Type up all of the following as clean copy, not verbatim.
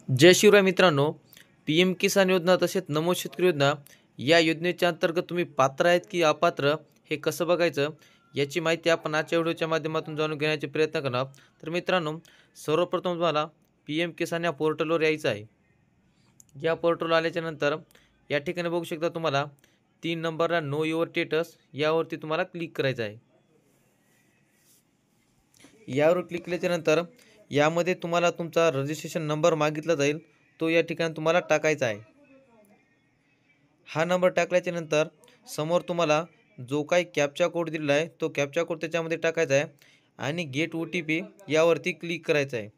जय शिवराय मित्रांनो, P M किसान योजना तसेच नमो शेतकरी योजना या योजनेच्या अंतर्गत तुम्ही पात्र आहेत की अपात्र हे कसं बघायचं याची माहिती आपण आजच्या व्हिडिओच्या माध्यमातून जाणून घेण्याचे प्रयत्न करणार. तर मित्रांनो, सर्वप्रथम तुम्हाला पी एम किसान या पोर्टलवर यायचं आहे. या पोर्टलवर आल्याच्या नंतर या ठिकाणी बघू शकता तुम्हाला 3 नंबरला नो युअर स्टेटस यावरती तुम्हाला क्लिक करायचं आहे. यावर क्लिक केल्याच्यानंतर यामध्ये तुम्हाला तुमचा रजिस्ट्रेशन नंबर मागितला जाईल, तो या ठिकाणी तुम्हाला टाकायचा आहे. हा नंबर टाकल्याच्यानंतर समोर तुम्हाला जो काही कॅप्चा कोड दिलेला आहे तो कॅप्चा कोड त्याच्यामध्ये टाकायचा आहे आणि गेट ओ टी पी यावरती क्लिक करायचं आहे.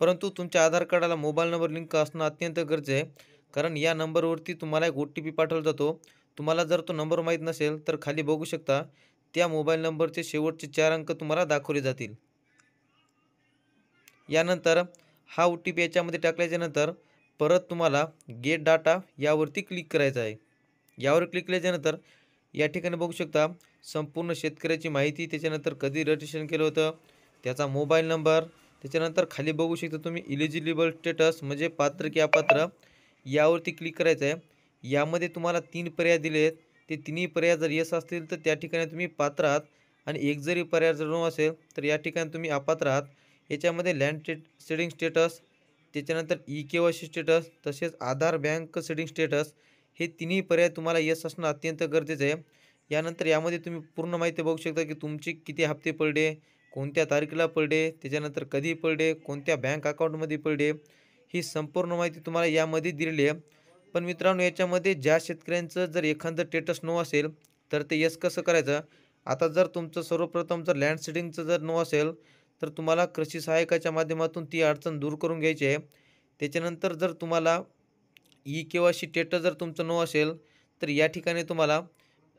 परंतु तुमच्या आधार कार्डाला मोबाईल नंबर लिंक असणं अत्यंत गरजेचं आहे, कारण या नंबरवरती तुम्हाला एक ओ टी पी पाठवला जातो. तुम्हाला जर तो नंबर माहीत नसेल तर खाली बघू शकता त्या मोबाईल नंबरचे शेवटचे 4 अंक तुम्हाला दाखवले जातील. यानंतर हा ओ टी पी याच्यामध्ये टाकल्याच्यानंतर परत तुम्हाला गेट डाटा यावरती क्लिक करायचं आहे. यावर क्लिक केल्याच्यानंतर या ठिकाणी बघू शकता संपूर्ण शेतकऱ्याची माहिती, त्याच्यानंतर कधी रजिस्ट्रेशन केलं होतं, त्याचा मोबाईल नंबर, त्याच्यानंतर खाली बघू शकता तुम्ही इलिजिबल स्टेटस म्हणजे पात्र की अपात्र यावरती क्लिक करायचं आहे. यामध्ये तुम्हाला 3 पर्याय दिले आहेत. ते तिन्ही पर्याय जर येस असतील तर त्या ठिकाणी तुम्ही पात्र आहात आणि एक जरी पर्याय जर नो असेल तर या ठिकाणी तुम्ही अपात्र आहात. याच्यामध्ये लँड सेडिंग स्टेटस, त्याच्यानंतर ई-के-वाय-सी स्टेटस तसेच आधार बँक सेडिंग स्टेटस हे तिन्ही पर्याय तुम्हाला येस असणं अत्यंत गरजेचं आहे. यानंतर यामध्ये तुम्ही पूर्ण माहिती बघू शकता की तुमचे किती हप्ते पडले, कोणत्या तारखेला पडले, त्याच्यानंतर कधी पडले, कोणत्या बँक अकाउंटमध्ये पडले, ही संपूर्ण माहिती तुम्हाला यामध्ये दिलेली आहे. पण मित्रांनो, याच्यामध्ये ज्या शेतकऱ्यांचं जर एखादं स्टेटस नो असेल तर ते येस कसं करायचं? आता जर तुमचं सर्वप्रथम जर लँड सेडिंगचं जर नो असेल तर तुम्हाला कृषी सहाय्यकाच्या माध्यमातून ती अडचण दूर करून घ्यायची आहे. त्याच्यानंतर जर तुम्हाला ई-के-वाय-सी स्टेटस जर तुमचं नो असेल तर या ठिकाणी तुम्हाला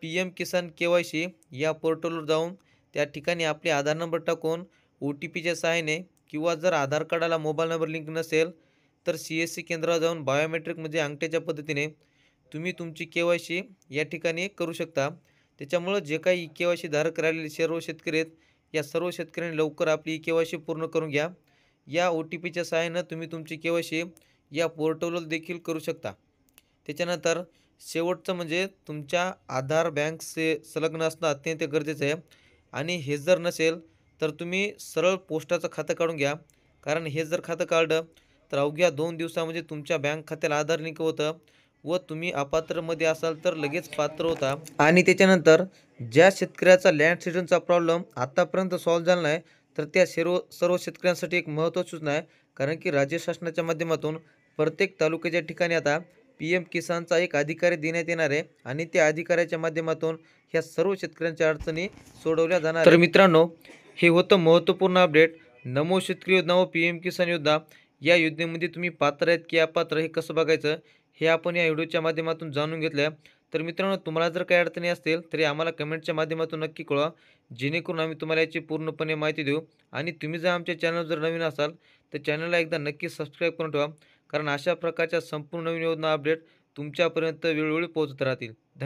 पी एम किसान के-वाय-सी या पोर्टलवर जाऊन त्या ठिकाणी आपले आधार नंबर टाकून ओ टी पीच्या सहाय्याने किंवा जर आधार कार्डाला मोबाईल नंबर लिंक नसेल तर सी एस सी केंद्रावर जाऊन बायोमेट्रिक म्हणजे अंगठ्याच्या पद्धतीने तुम्ही तुमची के-वाय-सी या ठिकाणी करू शकता. त्याच्यामुळं जे काही ई-के-वाय-सी धारक राहिलेले सर्व शेतकरी आहेत, या सर्व शेतकऱ्यांनी लवकर आपली ई-के-वाय-सी पूर्ण करून घ्या. या ओ टी पीच्या सहाय्यानं तुम्ही तुमची के-वाय-सी या पोर्टलवर देखील करू शकता. त्याच्यानंतर शेवटचं म्हणजे तुमच्या आधार बँक संलग्न असणं अत्यंत गरजेचं आहे आणि हे जर नसेल तर तुम्ही सरळ पोस्टाचं खातं काढून घ्या. कारण हे जर खातं काढलं तर अवघ्या 2 दिवसामध्ये तुमच्या बँक खात्याला आधार लिंक होतं व तुम्ही अपात्रमध्ये असाल तर लगेच पात्र होता. आणि त्याच्यानंतर ज्या शेतकऱ्याचा लँड सीडिंगचा प्रॉब्लेम आतापर्यंत सॉल्व्ह झाला नाही तर त्या सर्व शेतकऱ्यांसाठी एक महत्त्वाची सूचना आहे. कारण की राज्य शासनाच्या माध्यमातून प्रत्येक तालुक्याच्या ठिकाणी आता पी एम किसानचा एक अधिकारी देण्यात येणार आहे आणि त्या अधिकाऱ्याच्या माध्यमातून ह्या सर्व शेतकऱ्यांच्या अडचणी सोडवल्या जाणार. तर मित्रांनो, हे होतं महत्त्वपूर्ण अपडेट. नमो शेतकरी योजना व पी एम किसान योजना या योजनेमध्ये तुम्ही पात्र आहेत की अपात्र हे कसं बघायचं हे आपण या व्हिडिओच्या माध्यमातून जाणून घेतलं. तर मित्रांनो, तुम्हाला जर काही अडचणी असतील तरी आम्हाला कमेंटच्या माध्यमातून नक्की कळवा, जेणेकरून आम्ही तुम्हाला याची पूर्णपणे माहिती देऊ. आणि तुम्ही जर आमच्या चॅनल जर नवीन असाल तर चॅनलला एकदा नक्की सबस्क्राईब करून ठेवा, कारण अशा प्रकारच्या संपूर्ण नवीन योजना अपडेट तुमच्यापर्यंत वेळोवेळी पोहोचत राहतील. धन्यवाद.